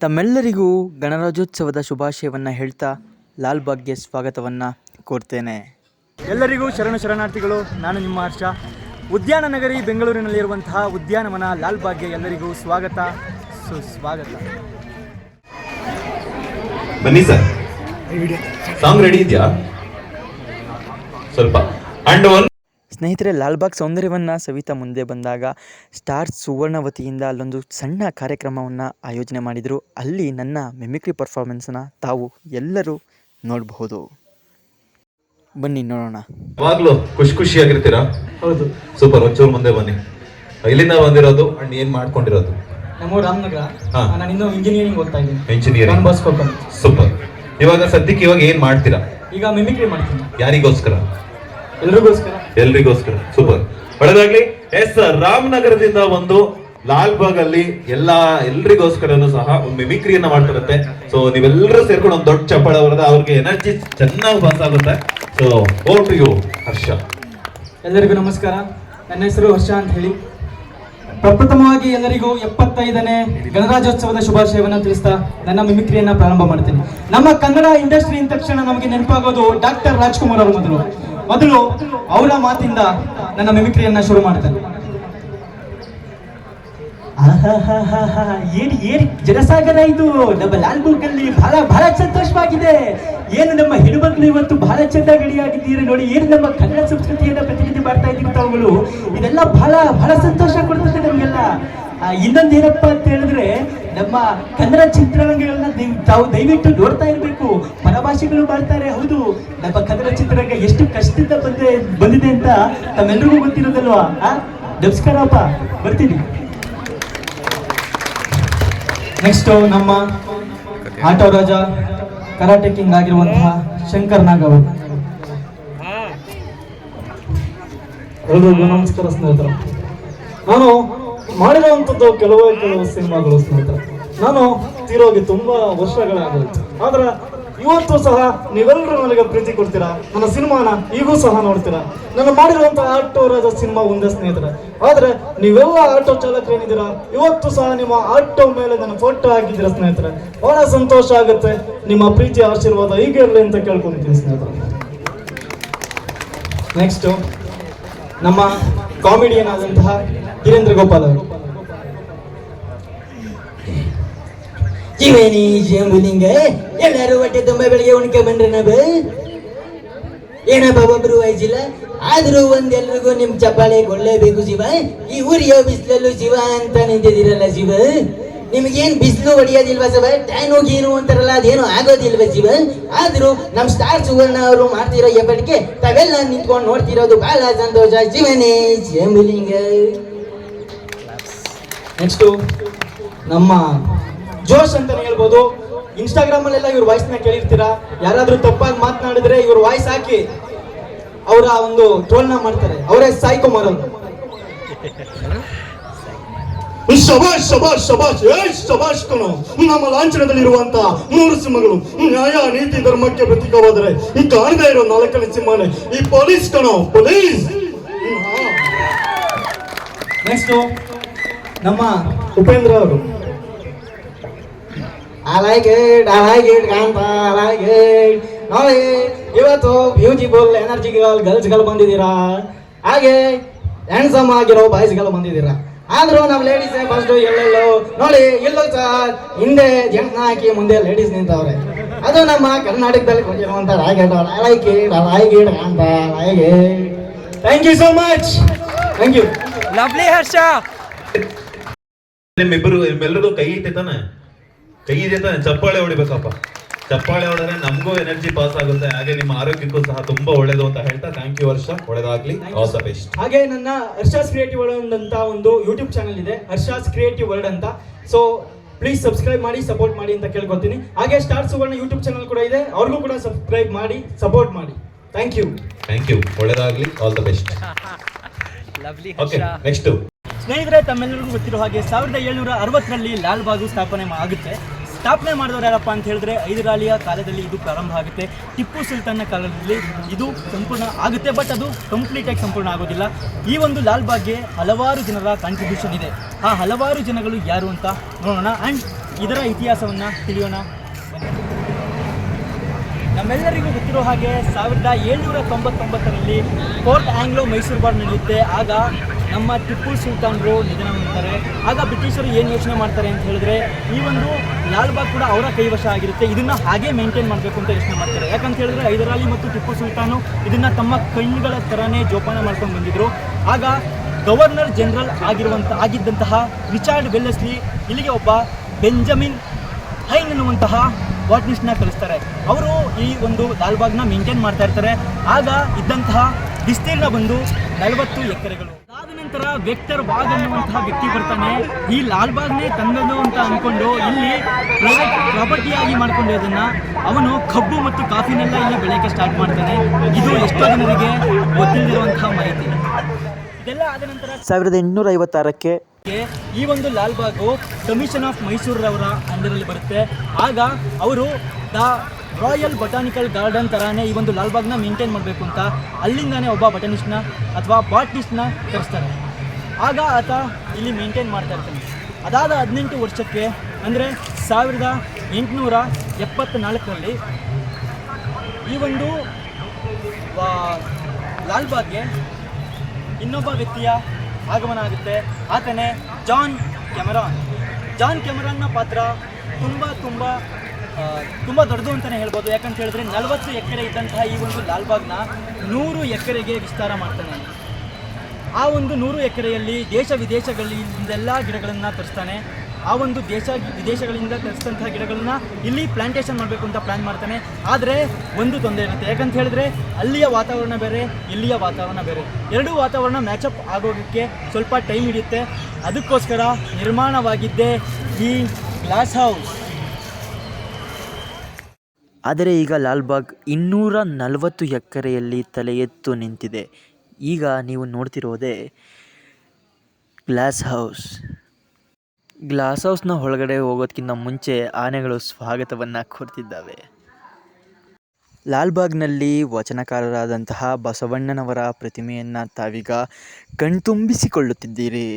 ತಮ್ಮೆಲ್ಲರಿಗೂ ಗಣರಾಜ್ಯೋತ್ಸವದ ಶುಭಾಶಯವನ್ನು ಹೇಳ್ತಾ ಲಾಲ್ಬಾಗ್ಗೆ ಸ್ವಾಗತವನ್ನು ಕೋರ್ತೇನೆ. ಎಲ್ಲರಿಗೂ ಶರಣಾರ್ಥಿಗಳು. ನಾನು ನಿಮ್ಮ ಹರ್ಷ. ಉದ್ಯಾನ ನಗರಿ ಬೆಂಗಳೂರಿನಲ್ಲಿರುವಂತಹ ಉದ್ಯಾನವನ ಲಾಲ್ಬಾಗ್ಗೆ ಎಲ್ಲರಿಗೂ ಸ್ವಾಗತ ಸುಸ್ವಾಗತ. ಬನ್ನಿ ಸರ್, ಸಾಂಗ್ ರೆಡಿ ಇದೆಯಾ? ಸ್ವಲ್ಪ ಸ್ನೇಹಿತರೆ, ಲಾಲ್ಬಾಗ್ ಸೌಂದರ್ಯವನ್ನು ಸವಿತಾ ಮುಂದೆ ಬಂದಾಗ ಸ್ಟಾರ್ಸ್ ಸುವರ್ಣ ವತಿಯಿಂದ ಅಲ್ಲೊಂದು ಸಣ್ಣ ಕಾರ್ಯಕ್ರಮವನ್ನು ಆಯೋಜನೆ ಮಾಡಿದರು. ಅಲ್ಲಿ ನನ್ನ ಮಿಮಿಕ್ರಿ ಪರ್ಫಾರ್ಮೆನ್ಸನ್ನು ತಾವು ಎಲ್ಲರೂ ನೋಡಬಹುದು. ಬನ್ನಿ ನೋಡೋಣ. ಯಾವಾಗಲೂ ಖುಷಿಯಾಗಿರ್ತೀರಾ? ಹೌದು. ಸೂಪರ್. ಒಂಚೂರು ಮುಂದೆ ಬನ್ನಿ. ಇಲ್ಲಿಂದ ಬಂದಿರೋದು ಅಂಡ್ ಏನ್ ಮಾಡ್ಕೊಂಡಿರೋದು? ನಮ್ಮ ರಾಮನಗರ. ನಾನು ಇನ್ನೂ ಇಂಜಿನಿಯರಿಂಗ್ ಓದ್ತಾ ಇದ್ದೀನಿ. ಇಂಜಿನಿಯರಿಂಗ್. ಸೂಪರ್. ಇವಾಗ ಸದ್ಯಕ್ಕೆ ಏನ್ ಮಾಡ್ತೀರಾ? ಈಗ ಮಿಮಿಕ್ರಿ ಮಾಡ್ತೀನಿ. ಯಾರಿಗೋಸ್ಕರ? ಎಲ್ರಿಗೋಸ್ಕರ. ಸೂಪರ್, ಒಳ್ಳೆದಾಗ್ಲಿ. ಎಸ್, ರಾಮನಗರದಿಂದ ಒಂದು ಲಾಲ್ಬಾಗ್ ಅಲ್ಲಿ ಎಲ್ರಿಗೋಸ್ಕರನು ಸಹ ಒಂದು ಮಿಮಿಕ್ರಿಯನ್ನ ಮಾಡ್ತಿರುತ್ತೆ. ಸೊ ನೀವೆಲ್ಲರೂ ಸೇರ್ಕೊಂಡು ಒಂದು ದೊಡ್ಡ ಚಪ್ಪಾಳೆ ಹೊಡೆದ ಅವ್ರಿಗೆ ಎನರ್ಜಿ ಚೆನ್ನಾಗಿ ಪಾಸ್ ಆಗುತ್ತೆ. ಸೊ ಓವರ್ ಟು ಯು ಹರ್ಷ. ಎಲ್ಲರಿಗೂ ನಮಸ್ಕಾರ. ನನ್ನ ಹೆಸರು ಹರ್ಷ ಅಂತ ಹೇಳಿ. ಪ್ರಪ್ರಥಮವಾಗಿ ಎಲ್ಲರಿಗೂ 75ನೇ ಗಣರಾಜ್ಯೋತ್ಸವದ ಶುಭಾಶಯವನ್ನು ತಿಳಿಸ್ತಾ ನನ್ನ ಮಿಮಿಕ್ರಿಯನ್ನ ಪ್ರಾರಂಭ ಮಾಡ್ತೀನಿ. ನಮ್ಮ ಕನ್ನಡ ಇಂಡಸ್ಟ್ರಿ ಅಂದ ತಕ್ಷಣ ನಮಗೆ ನೆನಪಾಗೋದು ಡಾಕ್ಟರ್ ರಾಜ್ಕುಮಾರ್ ಅವರು. ಮೊದಲು ಅವರ ಮಾತಿಂದ ನನ್ನ ಮಿಮಿಕ್ರಿಯನ್ನ ಶುರು ಮಾಡ್ತೇನೆ. ಏನ್ ಜನಸಾಗರ ಇದು. ನಮ್ಮ ಲಾಲ್ಬಾಗ್ ಅಲ್ಲಿ ಬಹಳ ಸಂತೋಷವಾಗಿದೆ. ಏನು ನಮ್ಮ ಹೆಣ್ಣುಮಕ್ಳು ಇವತ್ತು ಬಹಳ ಚೆನ್ನಾಗಿ ರೆಡಿಯಾಗಿದ್ದೀರಿ ನೋಡಿ. ಏನು ನಮ್ಮ ಕನ್ನಡ ಸಂಸ್ಕೃತಿಯನ್ನ ಪ್ರತಿನಿಧಿ ಮಾಡ್ತಾ ಇದ್ದೀವಿ ತಾವುಗಳು. ಇದೆಲ್ಲ ಬಹಳ ಸಂತೋಷ ಕೊಡ್ತದೆ ನಮಗೆಲ್ಲ. ಇನ್ನೊಂದು ಏನಪ್ಪ ಅಂತ ಹೇಳಿದ್ರೆ, ನಮ್ಮ ಕನ್ನಡ ಚಿತ್ರರಂಗಗಳನ್ನ ತಾವು ದಯವಿಟ್ಟು ನೋಡ್ತಾ ಇರಬೇಕು. ಪರಭಾಷೆಗಳು ಮಾಡ್ತಾರೆ, ಹೌದು. ನಮ್ಮ ಕನ್ನಡ ಚಿತ್ರರಂಗ ಎಷ್ಟು ಕಷ್ಟದಿಂದ ಬಂದಿದೆ ಅಂತ ತಮ್ಮೆಲ್ಲರಿಗೂ ಗೊತ್ತಿರೋದಲ್ವಾ? ನಮಸ್ಕಾರಪ್ಪ, ಬರ್ತೀನಿ. ನೆಕ್ಸ್ಟ್ ನಮ್ಮ ಆಟೋ ರಾಜ, ಕರಾಟೆ ಕಿಂಗ್ ಆಗಿರುವಂತಹ ಶಂಕರ್ ನಾಗ್ ಅವರು. ಎಲ್ರಿಗೂ ನಮಸ್ಕಾರ ಸ್ನೇಹಿತರು. ನಾನು ಮಾಡಿರುವಂಥದ್ದು ಕೆಲವು ಸಿನಿಮಾಗಳು ಸ್ನೇಹಿತರೆ. ನಾನು ತೀರೋಗಿ ತುಂಬಾ ವರ್ಷಗಳಾಗೋಯ್ತು. ಆದ್ರೆ ಇವತ್ತು ಸಹ ನೀವೆಲ್ಲರೂ ನನಗೆ ಪ್ರೀತಿ ಕೊಡ್ತೀರಾ. ನನ್ನ ಸಿನಿಮಾನ ಈಗೂ ಸಹ ನೋಡ್ತೀರಾ. ನಾನು ಮಾಡಿರುವಂತಹ ಆಟೋ ರಾಜ ಸಿನಿಮಾ ಒಂದೇ ಸ್ನೇಹಿತರೆ. ಆದ್ರೆ ನೀವೆಲ್ಲ ಆಟೋ ಚಾಲಕರೇನಿದ್ದೀರಾ, ಇವತ್ತು ಸಹ ನಿಮ್ಮ ಆಟೋ ಮೇಲೆ ನನ್ನ ಫೋಟೋ ಹಾಕಿದ್ದೀರಾ ಸ್ನೇಹಿತರೆ. ಬಹಳ ಸಂತೋಷ ಆಗುತ್ತೆ. ನಿಮ್ಮ ಪ್ರೀತಿ ಆಶೀರ್ವಾದ ಹೀಗೆ ಇರಲಿ ಅಂತ ಕೇಳ್ಕೊಂತೀನಿ ಸ್ನೇಹಿತರೆ. ನೆಕ್ಸ್ಟ್ ನಮ್ಮ ಕಾಮಿಡಿಯನ್ ಆದಂತಹ ವೀರೇಂದ್ರ ಗೋಪಾಲ್ ಅವರು. ಜೀವನಿ ಜಂಬುಲಿಂಗ ಎಲ್ಲರೂ ಹೊಟ್ಟೆ ತುಂಬ ಬೆಳಿಗ್ಗೆ ಉಣ್ಕೆ ಬಂದ್ರೆ ಏನಪ್ಪ ಒಬ್ರು ವಯಸ್ಸಿಲ್ಲ. ಆದ್ರೂ ಒಂದೆಲ್ರಿಗೂ ನಿಮ್ ಚಪ್ಪಾಳೆ ಕೊಡ್ಲೇಬೇಕು ಶಿವ. ಈ ಊರಿಯೋ ಬಿಸಿಲಲ್ಲೂ ಶಿವ ಅಂತ ನಿಂತಿದ್ದೀರಲ್ಲ ಶಿವ. ನಿಮ್ಗೇನ್ ಬಿಸಿಲು ಹೊಡಿಯೋದಿಲ್ವಾ ಶಿವ? ಟ್ಯಾನು ಗೀನು ಅಂತಾರಲ್ಲ, ಅದೇನು ಆಗೋದಿಲ್ವ ಶಿವ? ಆದ್ರೂ ನಮ್ ಸ್ಟಾರ್ ಸುವರ್ಣ ಅವರು ಮಾಡ್ತಿರೋ ಎಬ್ಬಡಿಕೆ ತಾವೆಲ್ಲ ನಿಂತ್ಕೊಂಡು ನೋಡ್ತಿರೋದು ಬಹಳ ಸಂತೋಷ. ಜೀವನೇ ಜಂಬುಲಿಂಗ. ನೆಕ್ಸ್ಟ್ ನಮ್ಮ ಜೋಶ್ ಅಂತಾನೆ ಹೇಳ್ಬೋದು. ಇನ್ಸ್ಟಾಗ್ರಾಮ್ ಅಲ್ಲೆಲ್ಲ ಇವ್ರ ವಾಯ್ಸ್ ನ ಕೇಳಿರ್ತೀರಾ. ಯಾರಾದ್ರೂ ತಪ್ಪಾಗಿ ಮಾತನಾಡಿದ್ರೆ ಇವ್ರ ವಾಯ್ಸ್ ಹಾಕಿ ಅವರ ಒಂದು ಟ್ರೋಲ್ ನ ಮಾಡ್ತಾರೆ. ಅವರೇ ಸಾಯಿ ಕುಮಾರ್ ಅವರು. ಶಬಾಷ್ ಶಬಾಷ್ ಶಬಾಷ್ ಶಬಾಷ್ ಕಣೋ. ನಮ್ಮ ಲಾಂಛನದಲ್ಲಿರುವಂತ 3 ಸಿಂಹಗಳು ನ್ಯಾಯ ನೀತಿ ಧರ್ಮಕ್ಕೆ ಪ್ರತೀಕವಾದರೆ ಈ ಕಾಣದೇ ಇರೋ 4ನೇ ಸಿಂಹನೇ ಈ ಪೊಲೀಸ್ ಕಣೋ, ಪೊಲೀಸ್. ನೆಕ್ಸ್ಟ್ ನಮ್ಮ ಉಪೇಂದ್ರ ಅವರು. I like it Kanta, I like it. ನೋಡಿ, ಇವತ್ತು ಬ್ಯೂಟಿಫುಲ್ ಎನರ್ಜಿಗಳು ಗರ್ಲ್ಸ್ಗಳು ಬಂದಿದ್ದೀರಾ, ಹಾಗೆ ಹ್ಯಾಂಡ್ಸಮ್ ಆಗಿರೋ ಬಾಯ್ಸ್ಗಳು ಬಂದಿದ್ದೀರಾ. ಆದ್ರೂ ನಮ್ಮ ಲೇಡೀಸ್ ಫಸ್ಟ್ ಎಲ್ಲೆಲ್ಲೋ ನೋಡಿ, ಇಲ್ಲೂ ಸಹ ಹಿಂದೆ ಜೆಂಟ್ಸ್ನ ಹಾಕಿ ಮುಂದೆ ಲೇಡೀಸ್ ನಿಂತವ್ರೆ. ಅದು ನಮ್ಮ ಕರ್ನಾಟಕದಲ್ಲಿ ಕೊಟ್ಟಿರುವಂತ I like it Kanta, I like it. Thank you so much. Thank you. Lovely Harsha. ನಿಮ್ಮೆಲ್ಲರಿಗೂ ಕೈ ಇದೆ ತಾನೆ? ಚಪ್ಪಾಳೆ ಹೊಡಿಬೇಕಪ್ಪ. ಚಪ್ಪಾಳೆ ಹೊಡೆದ್ರೆ ನಮಗೂ ಎನರ್ಜಿ ಪಾಸ್ ಆಗುತ್ತೆ, ಹಾಗೆ ನಿಮ್ಮ ಆರೋಗ್ಯಕ್ಕೂ ಸಹ ತುಂಬಾ ಒಳ್ಳೇದು ಅಂತ ಹೇಳ್ತಾ ಥ್ಯಾಂಕ್ ಯು ಹರ್ಷ. ಒಳ್ಳೇದಾಗ್ಲಿ. All the best. ಹಾಗೆ ನನ್ನ ಹರ್ಷಾಸ್ ಕ್ರಿಯೇಟಿವ್ ವರ್ಲ್ಡ್ ಅಂತ ಒಂದು ಯೂಟ್ಯೂಬ್ ಚಾನಲ್ ಇದೆ, ಹರ್ಷಾಸ್ ಕ್ರಿಯೇಟಿವ್ ವರ್ಲ್ಡ್ ಅಂತ. ಸೊ ಪ್ಲೀಸ್ ಸಬ್ಸ್ಕ್ರೈಬ್ ಮಾಡಿ, ಸಪೋರ್ಟ್ ಮಾಡಿ ಅಂತ ಕೇಳ್ಕೊತೀನಿ. ಹಾಗೆ ಸ್ಟಾರ್ ಸುವರ್ಣ ಯೂಟ್ಯೂಬ್ ಚಾನಲ್ ಕೂಡ ಇದೆ, ಅವ್ರಿಗೂ ಕೂಡ ಸಬ್ಸ್ಕ್ರೈಬ್ ಮಾಡಿ, ಸಪೋರ್ಟ್ ಮಾಡಿ. Thank you. ಒಳ್ಳೇದಾಗ್ಲಿ. All the best. Okay, next ಸ್ನೇಹಿತರೆ, ತಮ್ಮೆಲ್ಲರಿಗೂ ಗೊತ್ತಿರೋ ಹಾಗೆ 1760ರಲ್ಲಿ ಲಾಲ್ಬಾಗು ಸ್ಥಾಪನೆ ಆಗುತ್ತೆ. ಸ್ಥಾಪನೆ ಮಾಡಿದವರು ಯಾರಪ್ಪ ಅಂತ ಹೇಳಿದ್ರೆ ಹೈದರಾಲಿಯ ಕಾಲದಲ್ಲಿ ಇದು ಪ್ರಾರಂಭ ಆಗುತ್ತೆ. ಟಿಪ್ಪು ಸುಲ್ತಾನ್ನ ಕಾಲದಲ್ಲಿ ಇದು ಸಂಪೂರ್ಣ ಆಗುತ್ತೆ, ಬಟ್ ಅದು ಕಂಪ್ಲೀಟಾಗಿ ಸಂಪೂರ್ಣ ಆಗೋದಿಲ್ಲ. ಈ ಒಂದು ಲಾಲ್ಬಾಗ್ಗೆ ಹಲವಾರು ಜನರ ಕಾಂಟ್ರಿಬ್ಯೂಷನ್ ಇದೆ. ಆ ಹಲವಾರು ಜನಗಳು ಯಾರು ಅಂತ ನೋಡೋಣ. ಆ್ಯಂಡ್ ಇದರ ಇತಿಹಾಸವನ್ನು ತಿಳಿಯೋಣ. ನಮ್ಮೆಲ್ಲರಿಗೂ ಗೊತ್ತಿರೋ ಹಾಗೆ 1799ರಲ್ಲಿ ಫೋರ್ಟ್ ಆಂಗ್ಲೋ ಮೈಸೂರು ವಾರ್ ನಡೆಯುತ್ತೆ. ಆಗ ನಮ್ಮ ಟಿಪ್ಪು ಸುಲ್ತಾನರು ನಿಧನ ಹೊಂದ್ತಾರೆ. ಆಗ ಬ್ರಿಟಿಷರು ಏನು ಯೋಚನೆ ಮಾಡ್ತಾರೆ ಅಂತ ಹೇಳಿದ್ರೆ, ಈ ಒಂದು ಲಾಲ್ಬಾಗ್ ಕೂಡ ಅವರ ಕೈವಶ ಆಗಿರುತ್ತೆ, ಇದನ್ನು ಹಾಗೆ ಮೇಂಟೈನ್ ಮಾಡಬೇಕು ಅಂತ ಯೋಚನೆ ಮಾಡ್ತಾರೆ. ಯಾಕಂತ ಹೇಳಿದ್ರೆ ಹೈದರಾಲಿ ಮತ್ತು ಟಿಪ್ಪು ಸುಲ್ತಾನು ಇದನ್ನು ತಮ್ಮ ಕಣ್ಣುಗಳ ಥರನೇ ಜೋಪಾನ ಮಾಡ್ಕೊಂಡು ಬಂದಿದ್ದರು. ಆಗ ಗವರ್ನರ್ ಜನರಲ್ ಆಗಿದ್ದಂತಹ ರಿಚಾರ್ಡ್ ವೆಲ್ಲೆಸ್ಲಿ ಇಲ್ಲಿಗೆ ಒಬ್ಬ ಬೆಂಜಮಿನ್ ಹೈನ್ ಅನ್ನುವಂತಹ ಬಾಟ್ನಿಸ್ಟ್ನ ಕಳಿಸ್ತಾರೆ. ಅವರು ಈ ಒಂದು ಲಾಲ್ಬಾಗ್ನ ಮೇಂಟೈನ್ ಮಾಡ್ತಾ ಇರ್ತಾರೆ. ಆಗ ಇದ್ದಂತಹ ವಿಸ್ತೀರ್ಣ ಬಂದು 40 ಎಕರೆಗಳು. ಅದಾದ ನಂತರ ವೆಕ್ಟರ್ ವಾಗ್ ಅನ್ನುವಂತಹ ವ್ಯಕ್ತಿ ಬರ್ತಾನೆ. ಈ ಲಾಲ್ಬಾಗ್ನೇ ತಂದದು ಅಂತ ಅಂದ್ಕೊಂಡು ಇಲ್ಲಿ ಪ್ರೈವೇಟ್ ಪ್ರಾಪರ್ಟಿಯಾಗಿ ಮಾಡ್ಕೊಂಡಿರೋದನ್ನ ಅವನು ಕಬ್ಬು ಮತ್ತು ಕಾಫಿನೆಲ್ಲ ಇಲ್ಲಿ ಬೆಳೆಯಕ್ಕೆ ಸ್ಟಾರ್ಟ್ ಮಾಡ್ತಾನೆ. ಇದು ಎಷ್ಟೋ ಜನರಿಗೆ ಗೊತ್ತಿಲ್ಲದಿರುವಂತಹ ಮಾಹಿತಿ. ಇದೆಲ್ಲ ಆದ ನಂತರ 1856ಕ್ಕೆ ಈ ಒಂದು ಲಾಲ್ಬಾಗು ಕಮಿಷನ್ ಆಫ್ ಮೈಸೂರವರ ಅಂಡರಲ್ಲಿ ಬರುತ್ತೆ. ಆಗ ಅವರು ದ ರಾಯಲ್ ಬಟಾನಿಕಲ್ ಗಾರ್ಡನ್ ಥರನೇ ಈ ಒಂದು ಲಾಲ್ಬಾಗ್ನ ಮೇಂಟೈನ್ ಮಾಡಬೇಕು ಅಂತ ಅಲ್ಲಿಂದಾನೇ ಒಬ್ಬ ಬಟನಿಸ್ಟ್ನ ಅಥವಾ ಬಾಟ್ನಿಸ್ಟ್ನ ಕರೆಸ್ತಾರೆ. ಆಗ ಆತ ಇಲ್ಲಿ ಮೇಂಟೈನ್ ಮಾಡ್ತಾ ಇರ್ತಾನೆ. ಅದಾದ 18 ವರ್ಷಕ್ಕೆ ಅಂದರೆ 1874ರಲ್ಲಿ ಈ ಒಂದು ಲಾಲ್ಬಾಗ್ಗೆ ಇನ್ನೊಬ್ಬ ವ್ಯಕ್ತಿಯ ಆಗಮನ ಆಗುತ್ತೆ. ಆತನೇ ಜಾನ್ ಕ್ಯಾಮರಾನ್. ಜಾನ್ ಕ್ಯಾಮರಾನ್ನ ಪಾತ್ರ ತುಂಬ ದೊಡ್ಡದು ಅಂತಲೇ ಹೇಳ್ಬೋದು. ಯಾಕಂತ ಹೇಳಿದ್ರೆ 40 ಎಕರೆ ಇದ್ದಂತಹ ಈ ಒಂದು ಲಾಲ್ಬಾಗ್ನ 100 ಎಕರೆಗೆ ವಿಸ್ತಾರ ಮಾಡ್ತಾನೆ. ಆ ಒಂದು 100 ಎಕರೆಯಲ್ಲಿ ದೇಶ ವಿದೇಶಗಳಿಂದೆಲ್ಲ ಗಿಡಗಳನ್ನು ತರಿಸ್ತಾನೆ. ಆ ಒಂದು ವಿದೇಶಗಳಿಂದ ತರಿಸಿದಂತಹ ಗಿಡಗಳನ್ನ ಇಲ್ಲಿ ಪ್ಲಾಂಟೇಶನ್ ಮಾಡಬೇಕು ಅಂತ ಪ್ಲ್ಯಾನ್ ಮಾಡ್ತಾನೆ. ಆದರೆ ಒಂದು ತೊಂದರೆ ಇರುತ್ತೆ. ಯಾಕಂತ ಹೇಳಿದ್ರೆ ಅಲ್ಲಿಯ ವಾತಾವರಣ ಬೇರೆ, ಇಲ್ಲಿಯ ವಾತಾವರಣ ಬೇರೆ. ಎರಡೂ ವಾತಾವರಣ ಮ್ಯಾಚಪ್ ಆಗೋದಕ್ಕೆ ಸ್ವಲ್ಪ ಟೈಮ್ ಹಿಡಿಯುತ್ತೆ. ಅದಕ್ಕೋಸ್ಕರ ನಿರ್ಮಾಣವಾಗಿದ್ದೇ ಈ ಗ್ಲಾಸ್ ಹೌಸ್. ಆದರೆ ಈಗ ಲಾಲ್ಬಾಗ್ 240 ಎಕರೆಯಲ್ಲಿ ತಲೆ ಎತ್ತು ನಿಂತಿದೆ. ಈಗ ನೀವು ನೋಡ್ತಿರೋದೇ ಗ್ಲಾಸ್ ಹೌಸ್. ಗ್ಲಾಸ್ ಹೌಸ್ನ ಒಳಗಡೆ ಹೋಗೋದಕ್ಕಿಂತ ಮುಂಚೆ ಆನೆಗಳು ಸ್ವಾಗತವನ್ನು ಕೋರ್ತಿದ್ದಾವೆ. ಲಾಲ್ಬಾಗ್ನಲ್ಲಿ ವಚನಕಾರರಾದಂತಹ ಬಸವಣ್ಣನವರ ಪ್ರತಿಮೆಯನ್ನು ತಾವೀಗ ಕಣ್ತುಂಬಿಸಿಕೊಳ್ಳುತ್ತಿದ್ದೀರಿ.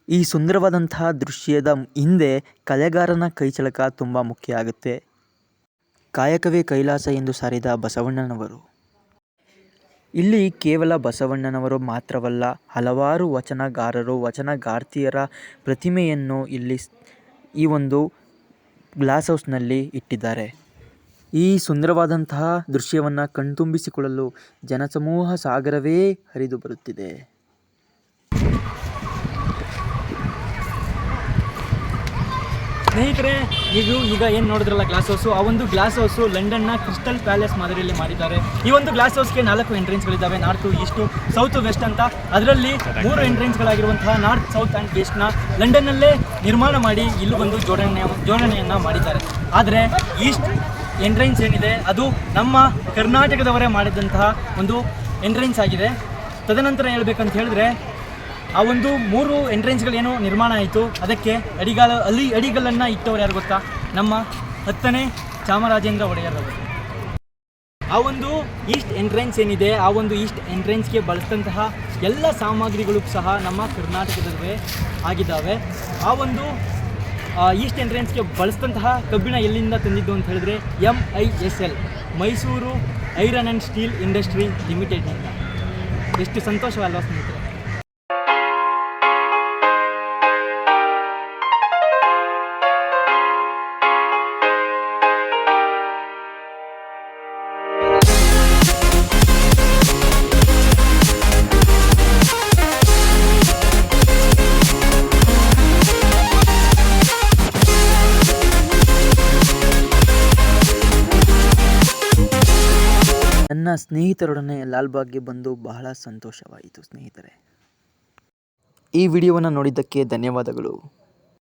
ಈ ಸುಂದರವಾದಂತಹ ದೃಶ್ಯದ ಹಿಂದೆ ಕಲೆಗಾರನ ಕೈಚಳಕ ತುಂಬ ಮುಖ್ಯ ಆಗುತ್ತೆ. ಕಾಯಕವೇ ಕೈಲಾಸ ಎಂದು ಸಾರಿದ ಬಸವಣ್ಣನವರು. ಇಲ್ಲಿ ಕೇವಲ ಬಸವಣ್ಣನವರು ಮಾತ್ರವಲ್ಲ, ಹಲವಾರು ವಚನಗಾರರು, ವಚನಗಾರ್ತಿಯರ ಪ್ರತಿಮೆಯನ್ನು ಇಲ್ಲಿ ಈ ಒಂದು ಗ್ಲಾಸ್ ಹೌಸ್ನಲ್ಲಿ ಇಟ್ಟಿದ್ದಾರೆ. ಈ ಸುಂದರವಾದಂತಹ ದೃಶ್ಯವನ್ನು ಕಣ್ತುಂಬಿಸಿಕೊಳ್ಳಲು ಜನಸಮೂಹ ಸಾಗರವೇ ಹರಿದು ಬರುತ್ತಿದೆ. ಸ್ನೇಹಿತರೆ, ನೀವು ಈಗ ಏನು ನೋಡಿದ್ರಲ್ಲ ಗ್ಲಾಸ್ ಹೌಸು, ಆ ಒಂದು ಗ್ಲಾಸ್ ಹೌಸು ಲಂಡನ್ನ ಕ್ರಿಸ್ಟಲ್ ಪ್ಯಾಲೇಸ್ ಮಾದರಿಯಲ್ಲಿ ಮಾಡಿದ್ದಾರೆ. ಈ ಒಂದು ಗ್ಲಾಸ್ ಹೌಸ್ಗೆ 4 ಎಂಟ್ರೆನ್ಸ್ಗಳಿದ್ದಾವೆ, ನಾರ್ತು, ಈಸ್ಟು, ಸೌತ್, ವೆಸ್ಟ್ ಅಂತ. ಅದರಲ್ಲಿ 3 ಎಂಟ್ರೆನ್ಸ್ಗಳಾಗಿರುವಂತಹ ನಾರ್ತ್, ಸೌತ್ ಆ್ಯಂಡ್ ವೆಸ್ಟ್ನ ಲಂಡನ್ನಲ್ಲೇ ನಿರ್ಮಾಣ ಮಾಡಿ ಇಲ್ಲಿ ಒಂದು ಜೋಡಣೆಯನ್ನು ಮಾಡಿದ್ದಾರೆ. ಆದರೆ ಈಸ್ಟ್ ಎಂಟ್ರೆನ್ಸ್ ಏನಿದೆ ಅದು ನಮ್ಮ ಕರ್ನಾಟಕದವರೇ ಮಾಡಿದಂತಹ ಒಂದು ಎಂಟ್ರೆನ್ಸ್ ಆಗಿದೆ. ತದನಂತರ ಹೇಳ್ಬೇಕಂತ ಹೇಳಿದ್ರೆ ಆ ಒಂದು 3 ಎಂಟ್ರೆನ್ಸ್ಗಳೇನು ನಿರ್ಮಾಣ ಆಯಿತು, ಅದಕ್ಕೆ ಅಡಿಗಲ್ಲನ್ನು ಇಟ್ಟವ್ರು ಯಾರು ಗೊತ್ತಾ? ನಮ್ಮ 10ನೇ ಚಾಮರಾಜೇಂದ್ರ ಒಡೆಯರವರು. ಆ ಒಂದು ಈಸ್ಟ್ ಎಂಟ್ರೆನ್ಸ್ ಏನಿದೆ, ಆ ಒಂದು ಈಸ್ಟ್ ಎಂಟ್ರೆನ್ಸ್ಗೆ ಬಳಸಿದಂತಹ ಎಲ್ಲ ಸಾಮಗ್ರಿಗಳು ಸಹ ನಮ್ಮ ಕರ್ನಾಟಕದವೇ ಆಗಿದ್ದಾವೆ. ಆ ಒಂದು ಈಸ್ಟ್ ಎಂಟ್ರೆನ್ಸ್ಗೆ ಬಳಸಿದಂತಹ ಕಬ್ಬಿಣ ಎಲ್ಲಿಂದ ತಂದಿದ್ದು ಅಂತ ಹೇಳಿದ್ರೆ MISL, Mysore iron and steel industry ಲಿಮಿಟೆಡ್ನಿಂದ. ಎಷ್ಟು ಸಂತೋಷವಲ್ವಾ ಸ್ನೇಹಿತರೆ? ನನ್ನ ಸ್ನೇಹಿತರೊಡನೆ ಲಾಲ್ಬಾಗ್ಗೆ ಬಂದು ಬಹಳ ಸಂತೋಷವಾಯಿತು ಸ್ನೇಹಿತರೆ. ಈ ವಿಡಿಯೋವನ್ನು ನೋಡಿದ್ದಕ್ಕೆ ಧನ್ಯವಾದಗಳು.